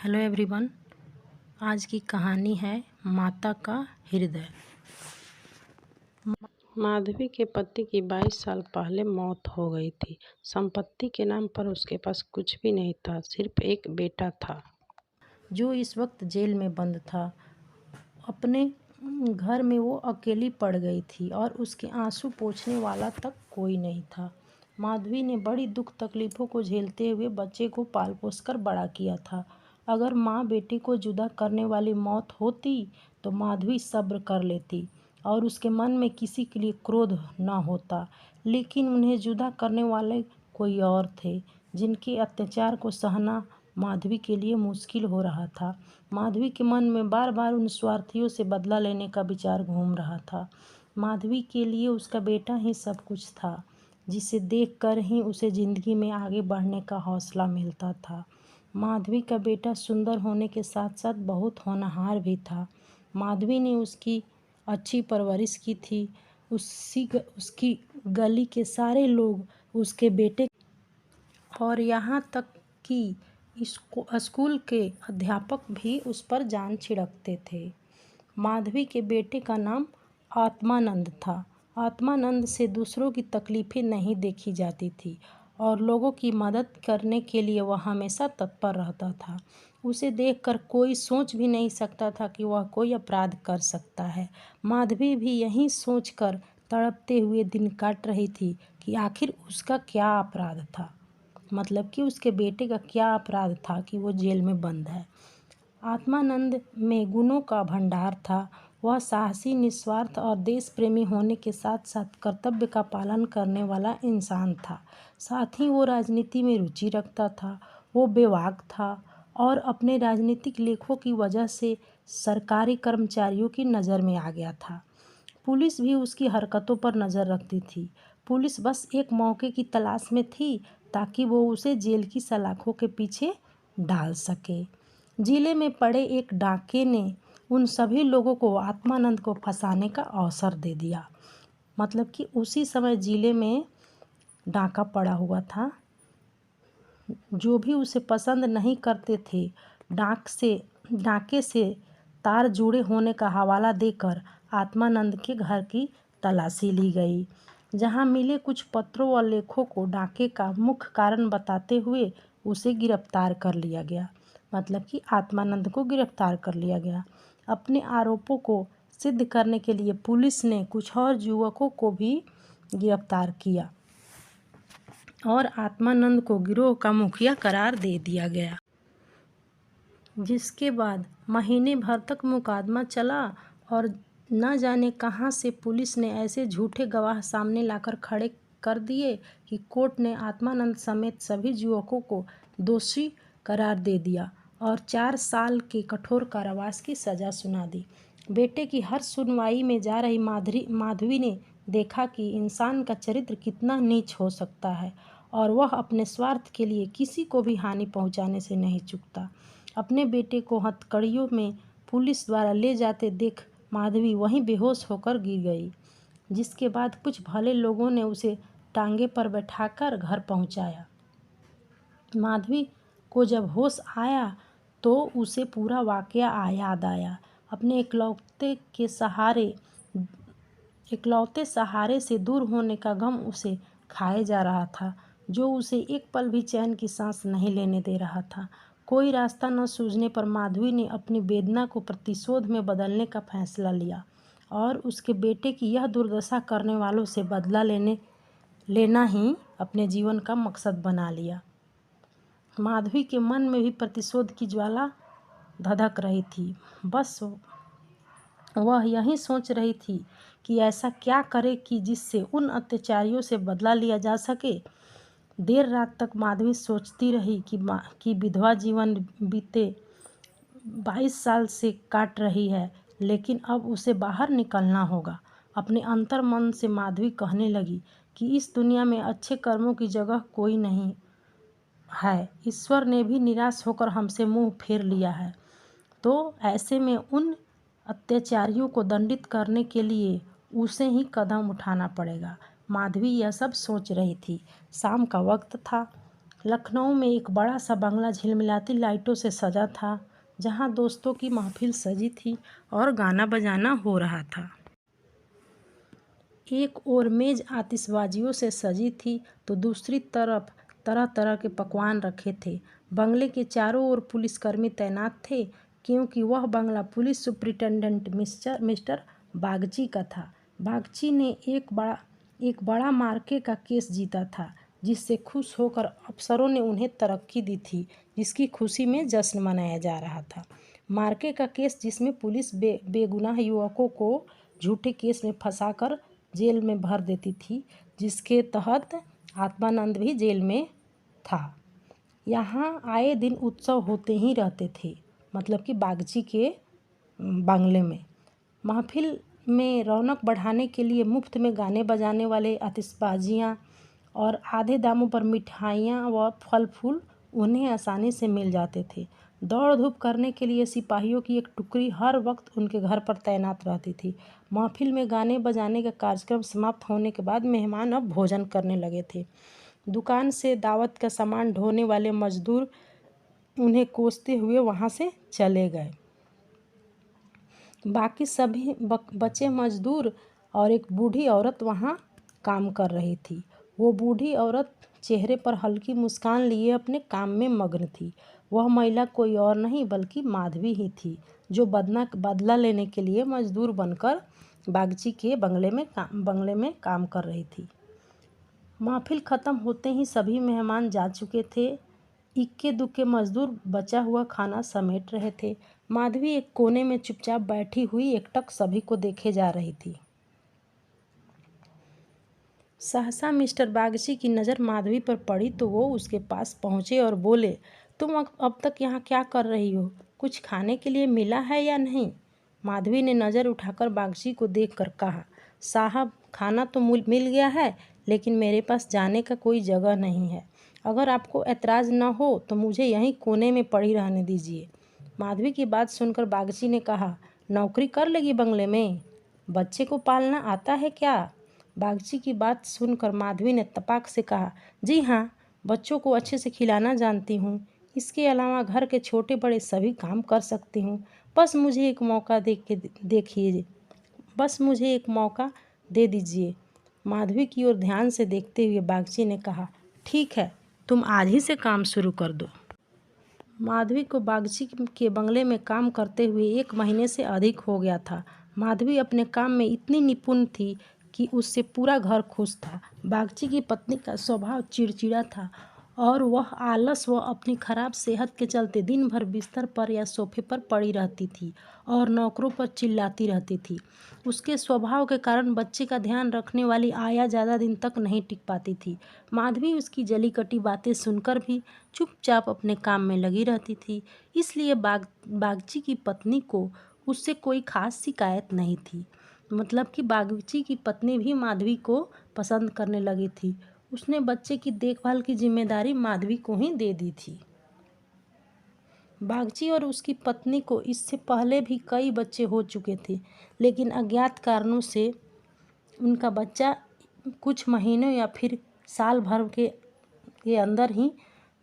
Hello everyone. आज की कहानी है माता का हृदय। माधवी के पति की 22 साल पहले मौत हो गई थी। संपत्ति के नाम पर उसके पास कुछ भी नहीं था, सिर्फ एक बेटा था जो इस वक्त जेल में बंद था। अपने घर में वो अकेली पड़ गई थी और उसके आंसू पोंछने वाला तक कोई नहीं था। माधवी ने बड़ी दुख तकलीफ़ों को झेलते हुए बच्चे को पाल पोस कर बड़ा किया था। अगर माँ बेटी को जुदा करने वाली मौत होती तो माधवी सब्र कर लेती और उसके मन में किसी के लिए क्रोध न होता, लेकिन उन्हें जुदा करने वाले कोई और थे जिनके अत्याचार को सहना माधवी के लिए मुश्किल हो रहा था। माधवी के मन में बार बार उन स्वार्थियों से बदला लेने का विचार घूम रहा था। माधवी के लिए उसका बेटा ही सब कुछ था, जिसे देखकर ही उसे ज़िंदगी में आगे बढ़ने का हौसला मिलता था। माधवी का बेटा सुंदर होने के साथ साथ बहुत होनहार भी था। माधवी ने उसकी अच्छी परवरिश की थी। उसकी गली के सारे लोग उसके बेटे और यहाँ तक कि स्कूल के अध्यापक भी उस पर जान छिड़कते थे। माधवी के बेटे का नाम आत्मानंद था। आत्मानंद से दूसरों की तकलीफ़ें नहीं देखी जाती थी और लोगों की मदद करने के लिए वह हमेशा तत्पर रहता था। उसे देखकर कोई सोच भी नहीं सकता था कि वह कोई अपराध कर सकता है। माधवी भी यही सोचकर तड़पते हुए दिन काट रही थी कि आखिर उसका क्या अपराध था, मतलब कि उसके बेटे का क्या अपराध था कि वो जेल में बंद है। आत्मानंद में गुणों का भंडार था। वह साहसी, निस्वार्थ और देश प्रेमी होने के साथ साथ कर्तव्य का पालन करने वाला इंसान था। साथ ही वो राजनीति में रुचि रखता था। वो बेबाक था और अपने राजनीतिक लेखों की वजह से सरकारी कर्मचारियों की नज़र में आ गया था। पुलिस भी उसकी हरकतों पर नज़र रखती थी। पुलिस बस एक मौके की तलाश में थी ताकि वो उसे जेल की सलाखों के पीछे डाल सके। जिले में पड़े एक डाके ने उन सभी लोगों को आत्मानंद को फंसाने का अवसर दे दिया। मतलब कि उसी समय जिले में डाका पड़ा हुआ था। जो भी उसे पसंद नहीं करते थे, डाके से तार जुड़े होने का हवाला देकर आत्मानंद के घर की तलाशी ली गई, जहां मिले कुछ पत्रों व लेखों को डाके का मुख्य कारण बताते हुए उसे गिरफ्तार कर लिया गया। मतलब कि आत्मानंद को गिरफ्तार कर लिया गया। अपने आरोपों को सिद्ध करने के लिए पुलिस ने कुछ और युवकों को भी गिरफ्तार किया और आत्मानंद को गिरोह का मुखिया करार दे दिया गया। जिसके बाद महीने भर तक मुकदमा चला और न जाने कहां से पुलिस ने ऐसे झूठे गवाह सामने लाकर खड़े कर दिए कि कोर्ट ने आत्मानंद समेत सभी युवकों को दोषी करार दे दिया और 4 साल के कठोर कारावास की सज़ा सुना दी। बेटे की हर सुनवाई में जा रही माधवी ने देखा कि इंसान का चरित्र कितना नीच हो सकता है और वह अपने स्वार्थ के लिए किसी को भी हानि पहुंचाने से नहीं चूकता। अपने बेटे को हथकड़ियों में पुलिस द्वारा ले जाते देख माधवी वहीं बेहोश होकर गिर गई, जिसके बाद कुछ भले लोगों ने उसे टांगे पर बैठाकर घर पहुंचाया। माधवी को जब होश आया तो उसे पूरा वाकया याद आया। अपने इकलौते सहारे से दूर होने का गम उसे खाए जा रहा था, जो उसे एक पल भी चैन की सांस नहीं लेने दे रहा था। कोई रास्ता न सूझने पर माधवी ने अपनी वेदना को प्रतिशोध में बदलने का फैसला लिया और उसके बेटे की यह दुर्दशा करने वालों से बदला लेना ही अपने जीवन का मकसद बना लिया। माधवी के मन में भी प्रतिशोध की ज्वाला धधक रही थी। बस वह यही सोच रही थी कि ऐसा क्या करे कि जिससे उन अत्याचारियों से बदला लिया जा सके। देर रात तक माधवी सोचती रही कि विधवा जीवन बीते 22 साल से काट रही है, लेकिन अब उसे बाहर निकलना होगा। अपने अंतर मन से माधवी कहने लगी कि इस दुनिया में अच्छे कर्मों की जगह कोई नहीं है। ईश्वर ने भी निराश होकर हमसे मुंह फेर लिया है, तो ऐसे में उन अत्याचारियों को दंडित करने के लिए उसे ही कदम उठाना पड़ेगा। माधवी यह सब सोच रही थी। शाम का वक्त था। लखनऊ में एक बड़ा सा बंगला झिलमिलाती लाइटों से सजा था, जहाँ दोस्तों की महफिल सजी थी और गाना बजाना हो रहा था। एक ओर मेज आतिशबाजियों से सजी थी तो दूसरी तरफ तरह तरह के पकवान रखे थे। बंगले के चारों ओर पुलिसकर्मी तैनात थे, क्योंकि वह बंगला पुलिस सुपरिटेंडेंट मिस्टर बागची का था। बागची ने एक बड़ा मार्के का केस जीता था, जिससे खुश होकर अफसरों ने उन्हें तरक्की दी थी, जिसकी खुशी में जश्न मनाया जा रहा था। मार्के का केस, जिसमें पुलिस बेगुनाह युवकों को झूठे केस में फंसाकर जेल में भर देती थी, जिसके तहत आत्मानंद भी जेल में था। यहाँ आए दिन उत्सव होते ही रहते थे, मतलब कि बागची के बंगले में। महफिल में रौनक बढ़ाने के लिए मुफ्त में गाने बजाने वाले आतिशबाजियाँ और आधे दामों पर मिठाइयाँ व फल फूल उन्हें आसानी से मिल जाते थे। दौड़ धूप करने के लिए सिपाहियों की एक टुकड़ी हर वक्त उनके घर पर तैनात रहती थी। महफिल में गाने बजाने का कार्यक्रम समाप्त होने के बाद मेहमान अब भोजन करने लगे थे। दुकान से दावत का सामान ढोने वाले मजदूर उन्हें कोसते हुए वहाँ से चले गए। बाकी सभी बचे मजदूर और एक बूढ़ी औरत वहाँ काम कर रही थी। वो बूढ़ी औरत चेहरे पर हल्की मुस्कान लिए अपने काम में मग्न थी। वह महिला कोई और नहीं बल्कि माधवी ही थी, जो बदला लेने के लिए मजदूर बनकर बागची के बंगले में काम कर रही थी। महफिल ख़त्म होते ही सभी मेहमान जा चुके थे। इक्के दुक्के मजदूर बचा हुआ खाना समेट रहे थे। माधवी एक कोने में चुपचाप बैठी हुई एकटक सभी को देखे जा रही थी। सहसा मिस्टर बागची की नज़र माधवी पर पड़ी तो वो उसके पास पहुँचे और बोले, तुम अब तक यहाँ क्या कर रही हो? कुछ खाने के लिए मिला है या नहीं? माधवी ने नज़र उठाकर बागची को देखकर कहा, साहब, खाना तो मिल गया है, लेकिन मेरे पास जाने का कोई जगह नहीं है। अगर आपको ऐतराज़ न हो तो मुझे यहीं कोने में पड़ी रहने दीजिए। माधवी की बात सुनकर बागची ने कहा, नौकरी कर लेगी बंगले में? बच्चे को पालना आता है क्या? बागची की बात सुनकर माधवी ने तपाक से कहा, जी हाँ, बच्चों को अच्छे से खिलाना जानती हूँ। इसके अलावा घर के छोटे बड़े सभी काम कर सकती हूँ। बस मुझे एक मौका दे दीजिए। माधवी की ओर ध्यान से देखते हुए बागची ने कहा, ठीक है, तुम आज ही से काम शुरू कर दो। माधवी को बागची के बंगले में काम करते हुए 1 महीने से अधिक हो गया था। माधवी अपने काम में इतनी निपुण थी कि उससे पूरा घर खुश था। बागची की पत्नी का स्वभाव चिड़चिड़ा था और वह आलस व अपनी खराब सेहत के चलते दिन भर बिस्तर पर या सोफे पर पड़ी रहती थी और नौकरों पर चिल्लाती रहती थी। उसके स्वभाव के कारण बच्चे का ध्यान रखने वाली आया ज़्यादा दिन तक नहीं टिक पाती थी। माधवी उसकी जली कटी बातें सुनकर भी चुपचाप अपने काम में लगी रहती थी, इसलिए बागची की पत्नी को उससे कोई खास शिकायत नहीं थी। मतलब कि बागची की पत्नी भी माधवी को पसंद करने लगी थी। उसने बच्चे की देखभाल की जिम्मेदारी माधवी को ही दे दी थी। बागची और उसकी पत्नी को इससे पहले भी कई बच्चे हो चुके थे, लेकिन अज्ञात कारणों से उनका बच्चा कुछ महीनों या फिर साल भर के अंदर ही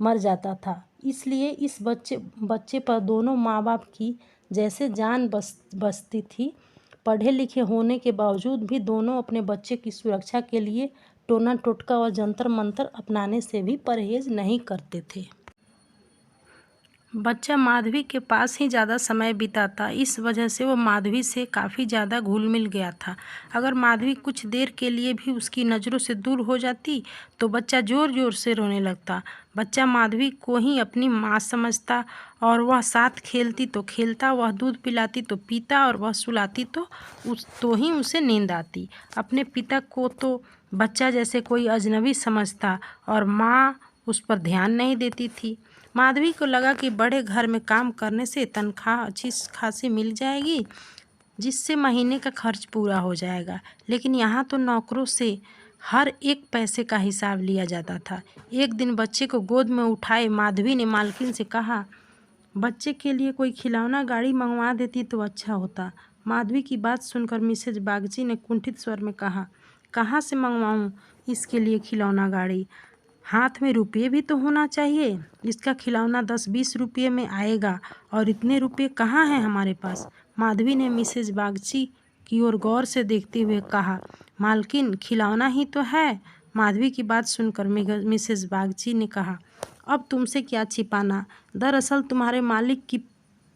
मर जाता था। इसलिए इस बच्चे पर दोनों माँ बाप की जैसे जान बसती थी। पढ़े लिखे होने के बावजूद भी दोनों अपने बच्चे की सुरक्षा के लिए टोना टोटका और जंतर मंतर अपनाने से भी परहेज नहीं करते थे। बच्चा माधवी के पास ही ज़्यादा समय बिताता, इस वजह से वो माधवी से काफ़ी ज़्यादा घुल मिल गया था। अगर माधवी कुछ देर के लिए भी उसकी नज़रों से दूर हो जाती तो बच्चा ज़ोर ज़ोर से रोने लगता। बच्चा माधवी को ही अपनी माँ समझता और वह साथ खेलती तो खेलता, वह दूध पिलाती तो पीता और वह सुलाती तो ही उसे नींद आती। अपने पिता को तो बच्चा जैसे कोई अजनबी समझता और माँ उस पर ध्यान नहीं देती थी। माधवी को लगा कि बड़े घर में काम करने से तनख्वाह अच्छी खासी मिल जाएगी, जिससे महीने का खर्च पूरा हो जाएगा, लेकिन यहाँ तो नौकरों से हर एक पैसे का हिसाब लिया जाता था। एक दिन बच्चे को गोद में उठाए माधवी ने मालकिन से कहा, बच्चे के लिए कोई खिलौना गाड़ी मंगवा देती तो अच्छा होता। माधवी की बात सुनकर मिसेज बागची ने कुंठित स्वर में कहा, कहाँ से मंगवाऊँ इसके लिए खिलौना गाड़ी? हाथ में रुपये भी तो होना चाहिए। इसका खिलौना 10-20 रुपये में आएगा और इतने रुपये कहाँ हैं हमारे पास। माधवी ने मिसेज बागची की ओर गौर से देखते हुए कहा, मालकिन खिलौना ही तो है। माधवी की बात सुनकर मिसेज बागची ने कहा, अब तुमसे क्या छिपाना। दरअसल तुम्हारे मालिक की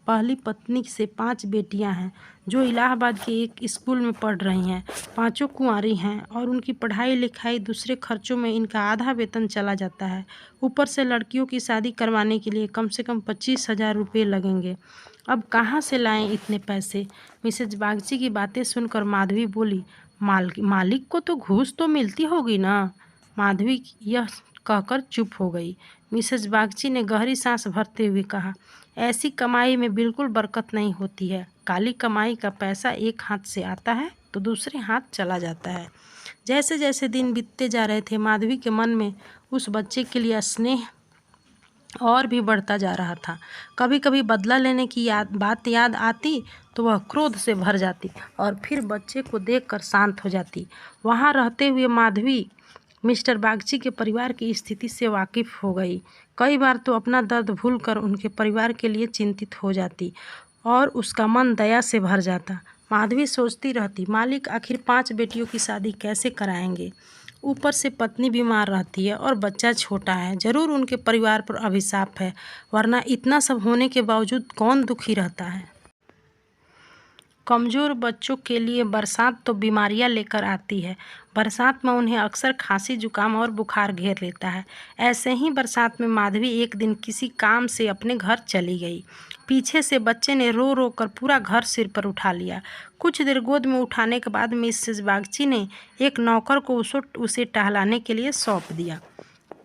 पहली पत्नी से 5 बेटियां हैं जो इलाहाबाद के एक स्कूल में पढ़ रही हैं। 5 कुंवारी हैं और उनकी पढ़ाई लिखाई दूसरे खर्चों में इनका आधा वेतन चला जाता है। ऊपर से लड़कियों की शादी करवाने के लिए कम से कम 25,000 रुपये लगेंगे। अब कहाँ से लाएं इतने पैसे। मिसेज बागची की बातें सुनकर माधवी बोली, मालिक को तो घूस तो मिलती होगी ना। माधवी यह कहकर चुप हो गई। मिसेज बागची ने गहरी सांस भरते हुए कहा, ऐसी कमाई में बिल्कुल बरकत नहीं होती है। काली कमाई का पैसा एक हाथ से आता है तो दूसरे हाथ चला जाता है। जैसे जैसे दिन बीतते जा रहे थे, माधवी के मन में उस बच्चे के लिए स्नेह और भी बढ़ता जा रहा था। कभी कभी बदला लेने की बात याद आती तो वह क्रोध से भर जाती और फिर बच्चे को देखकर शांत हो जाती। वहाँ रहते हुए माधवी मिस्टर बागची के परिवार की स्थिति से वाकिफ़ हो गई। कई बार तो अपना दर्द भूलकर उनके परिवार के लिए चिंतित हो जाती और उसका मन दया से भर जाता। माधवी सोचती रहती, मालिक आखिर 5 बेटियों की शादी कैसे कराएंगे। ऊपर से पत्नी बीमार रहती है और बच्चा छोटा है। ज़रूर उनके परिवार पर अभिशाप है, वरना इतना सब होने के बावजूद कौन दुखी रहता है। कमज़ोर बच्चों के लिए बरसात तो बीमारियां लेकर आती है। बरसात में उन्हें अक्सर खांसी, जुकाम और बुखार घेर लेता है। ऐसे ही बरसात में माधवी एक दिन किसी काम से अपने घर चली गई। पीछे से बच्चे ने रो रो कर पूरा घर सिर पर उठा लिया। कुछ देर गोद में उठाने के बाद मिसेज बागची ने एक नौकर को उसे टहलाने के लिए सौंप दिया।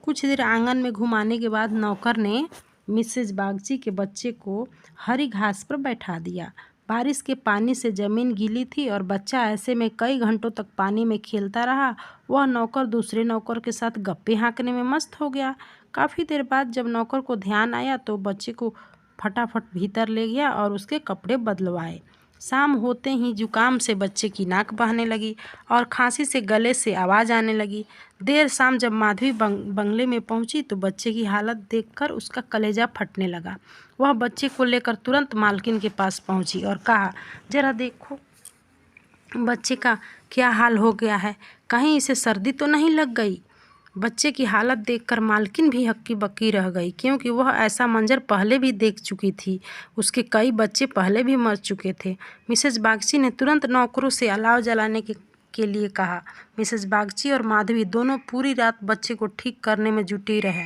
कुछ देर आंगन में घुमाने के बाद नौकर ने मिसेज बागची के बच्चे को हरी घास पर बैठा दिया। बारिश के पानी से ज़मीन गीली थी और बच्चा ऐसे में कई घंटों तक पानी में खेलता रहा। वह नौकर दूसरे नौकर के साथ गप्पे हाँकने में मस्त हो गया। काफ़ी देर बाद जब नौकर को ध्यान आया तो बच्चे को फटाफट भीतर ले गया और उसके कपड़े बदलवाए। शाम होते ही जुकाम से बच्चे की नाक बहने लगी और खांसी से गले से आवाज़ आने लगी। देर शाम जब माधवी बंगले में पहुंची तो बच्चे की हालत देखकर उसका कलेजा फटने लगा। वह बच्चे को लेकर तुरंत मालकिन के पास पहुंची और कहा, जरा देखो बच्चे का क्या हाल हो गया है, कहीं इसे सर्दी तो नहीं लग गई। बच्चे की हालत देखकर मालकिन भी हक्की बक्की रह गई, क्योंकि वह ऐसा मंजर पहले भी देख चुकी थी। उसके कई बच्चे पहले भी मर चुके थे। मिसेज बागची ने तुरंत नौकरों से अलाव जलाने के लिए कहा। मिसेज बागची और माधवी दोनों पूरी रात बच्चे को ठीक करने में जुटी रहे।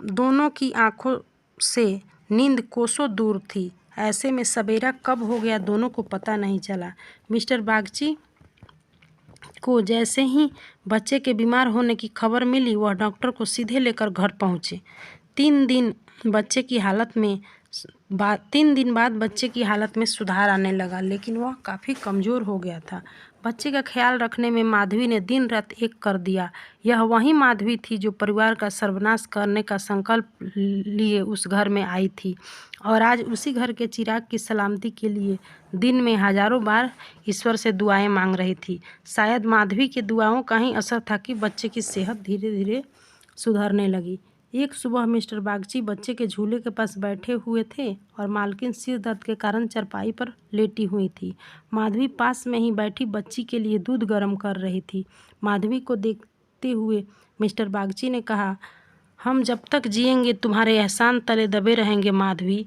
दोनों की आंखों से नींद कोसों दूर थी। ऐसे में सवेरा कब हो गया दोनों को पता नहीं चला। मिस्टर बागची को जैसे ही बच्चे के बीमार होने की खबर मिली, वह डॉक्टर को सीधे लेकर घर पहुँचे। 3 दिन बाद बच्चे की हालत में सुधार आने लगा, लेकिन वह काफ़ी कमज़ोर हो गया था। बच्चे का ख्याल रखने में माधवी ने दिन रात एक कर दिया। यह वही माधवी थी जो परिवार का सर्वनाश करने का संकल्प लिए उस घर में आई थी और आज उसी घर के चिराग की सलामती के लिए दिन में हजारों बार ईश्वर से दुआएं मांग रही थी। शायद माधवी की दुआओं का ही असर था कि बच्चे की सेहत धीरे धीरे सुधरने लगी। एक सुबह मिस्टर बागची बच्चे के झूले के पास बैठे हुए थे और मालकिन सिर दर्द के कारण चारपाई पर लेटी हुई थी। माधवी पास में ही बैठी बच्ची के लिए दूध गर्म कर रही थी। माधवी को देखते हुए मिस्टर बागची ने कहा, हम जब तक जिएंगे तुम्हारे एहसान तले दबे रहेंगे माधवी।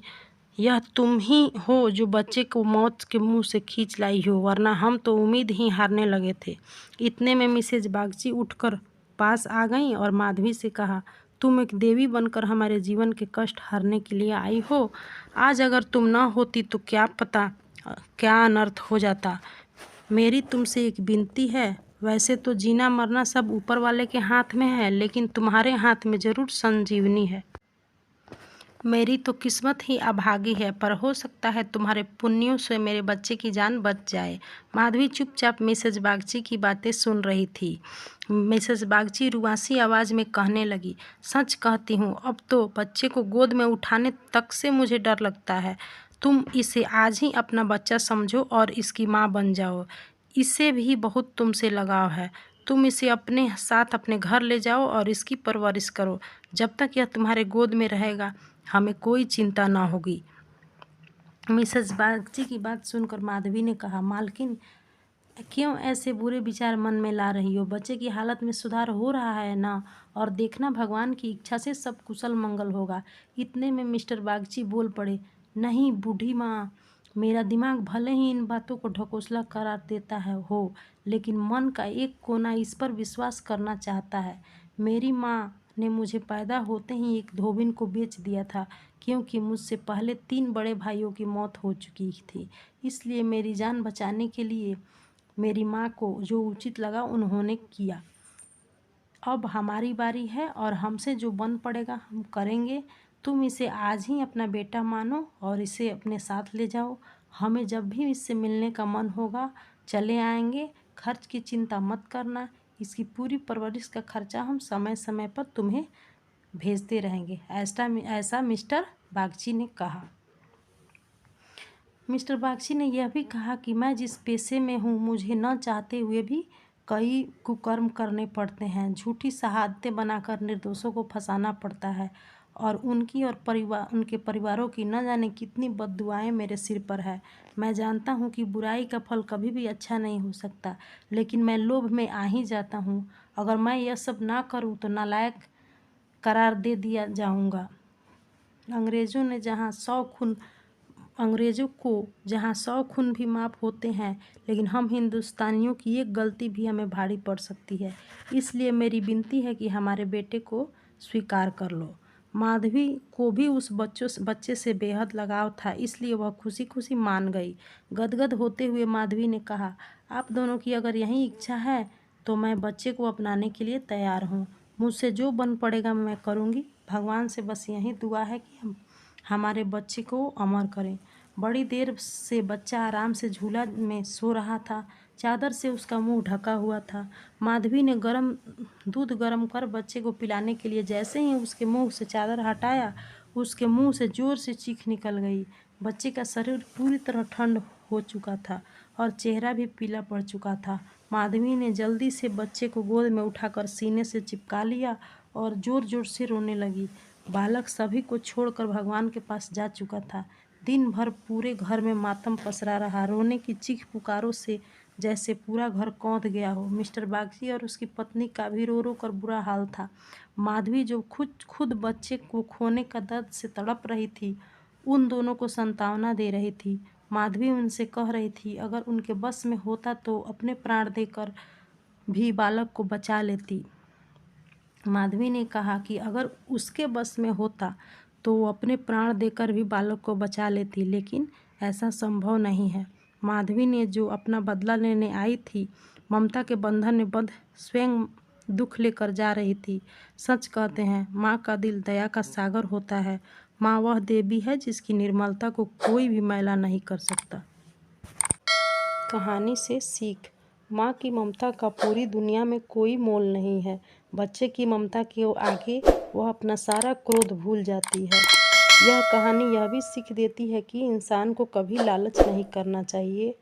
यह तुम ही हो जो बच्चे को मौत के मुंह से खींच लाई हो, वरना हम तो उम्मीद ही हारने लगे थे। इतने में मिसेज बागची उठकर पास आ गई और माधवी से कहा, तुम एक देवी बनकर हमारे जीवन के कष्ट हरने के लिए आई हो। आज अगर तुम न होती तो क्या पता क्या अनर्थ हो जाता। मेरी तुमसे एक विनती है, वैसे तो जीना मरना सब ऊपर वाले के हाथ में है, लेकिन तुम्हारे हाथ में ज़रूर संजीवनी है। मेरी तो किस्मत ही अभागी है, पर हो सकता है तुम्हारे पुण्यों से मेरे बच्चे की जान बच जाए। माधवी चुपचाप मिसेज बागची की बातें सुन रही थी। मिसेज बागची रुआसी आवाज़ में कहने लगी, सच कहती हूँ, अब तो बच्चे को गोद में उठाने तक से मुझे डर लगता है। तुम इसे आज ही अपना बच्चा समझो और इसकी माँ बन जाओ। इसे भी बहुत तुमसे लगाव है। तुम इसे अपने साथ अपने घर ले जाओ और इसकी परवरिश करो। जब तक यह तुम्हारे गोद में रहेगा हमें कोई चिंता ना होगी। मिसेस बागची की बात सुनकर माधवी ने कहा, मालकिन क्यों ऐसे बुरे विचार मन में ला रही हो? बच्चे की हालत में सुधार हो रहा है ना, और देखना भगवान की इच्छा से सब कुशल मंगल होगा। इतने में मिस्टर बागची बोल पड़े, नहीं बूढ़ी माँ, मेरा दिमाग भले ही इन बातों को ढकोसला करार देता है हो, लेकिन मन का एक कोना इस पर विश्वास करना चाहता है। मेरी माँ ने मुझे पैदा होते ही एक धोबिन को बेच दिया था, क्योंकि मुझसे पहले 3 बड़े भाइयों की मौत हो चुकी थी। इसलिए मेरी जान बचाने के लिए मेरी माँ को जो उचित लगा उन्होंने किया। अब हमारी बारी है और हमसे जो बन पड़ेगा हम करेंगे। तुम इसे आज ही अपना बेटा मानो और इसे अपने साथ ले जाओ। हमें जब भी इससे मिलने का मन होगा चले आएंगे। खर्च की चिंता मत करना, इसकी पूरी परवरिश का खर्चा हम समय समय पर तुम्हें भेजते रहेंगे। ऐसा मिस्टर बागची ने कहा। मिस्टर बागची ने यह भी कहा कि मैं जिस पेशे में हूँ मुझे न चाहते हुए भी कई कुकर्म करने पड़ते हैं। झूठी शहादतें बनाकर निर्दोषों को फंसाना पड़ता है और उनकी और उनके परिवारों की न जाने कितनी बद्दुआएं मेरे सिर पर है। मैं जानता हूँ कि बुराई का फल कभी भी अच्छा नहीं हो सकता, लेकिन मैं लोभ में आ ही जाता हूँ। अगर मैं यह सब ना करूँ तो नालायक करार दे दिया जाऊँगा। अंग्रेज़ों को जहाँ 100 खून भी माफ़ होते हैं, लेकिन हम हिंदुस्तानियों की एक गलती भी हमें भारी पड़ सकती है। इसलिए मेरी विनती है कि हमारे बेटे को स्वीकार कर लो। माधवी को भी उस बच्चे से बेहद लगाव था, इसलिए वह खुशी खुशी मान गई। गदगद होते हुए माधवी ने कहा, आप दोनों की अगर यही इच्छा है तो मैं बच्चे को अपनाने के लिए तैयार हूँ। मुझसे जो बन पड़ेगा मैं करूँगी। भगवान से बस यही दुआ है कि हमारे बच्चे को अमर करें। बड़ी देर से बच्चा आराम से झूला में सो रहा था। चादर से उसका मुंह ढका हुआ था। माधवी ने दूध गर्म कर बच्चे को पिलाने के लिए जैसे ही उसके मुंह से चादर हटाया, उसके मुंह से जोर से चीख निकल गई। बच्चे का शरीर पूरी तरह ठंड हो चुका था और चेहरा भी पीला पड़ चुका था। माधवी ने जल्दी से बच्चे को गोद में उठाकर सीने से चिपका लिया और जोर जोर से रोने लगी। बालक सभी को छोड़कर भगवान के पास जा चुका था। दिन भर पूरे घर में मातम पसरा रहा। रोने की चीख पुकारों से जैसे पूरा घर कौंध गया हो। मिस्टर बागची और उसकी पत्नी का भी रो रो कर बुरा हाल था। माधवी जो खुद बच्चे को खोने का दर्द से तड़प रही थी, उन दोनों को सांत्वना दे रही थी। माधवी उनसे कह रही थी, अगर उनके बस में होता तो अपने प्राण देकर भी बालक को बचा लेती। माधवी ने कहा कि अगर उसके बस में होता तो वो अपने प्राण देकर भी बालक को बचा लेती, लेकिन ऐसा संभव नहीं है। माधवी ने जो अपना बदला लेने आई थी, ममता के बंधन में बंध स्वयं दुख लेकर जा रही थी। सच कहते हैं, माँ का दिल दया का सागर होता है। माँ वह देवी है जिसकी निर्मलता को कोई भी मैला नहीं कर सकता। कहानी से सीख। माँ की ममता का पूरी दुनिया में कोई मोल नहीं है। बच्चे की ममता के आगे वह अपना सारा क्रोध भूल जाती है। यह कहानी यह भी सीख देती है कि इंसान को कभी लालच नहीं करना चाहिए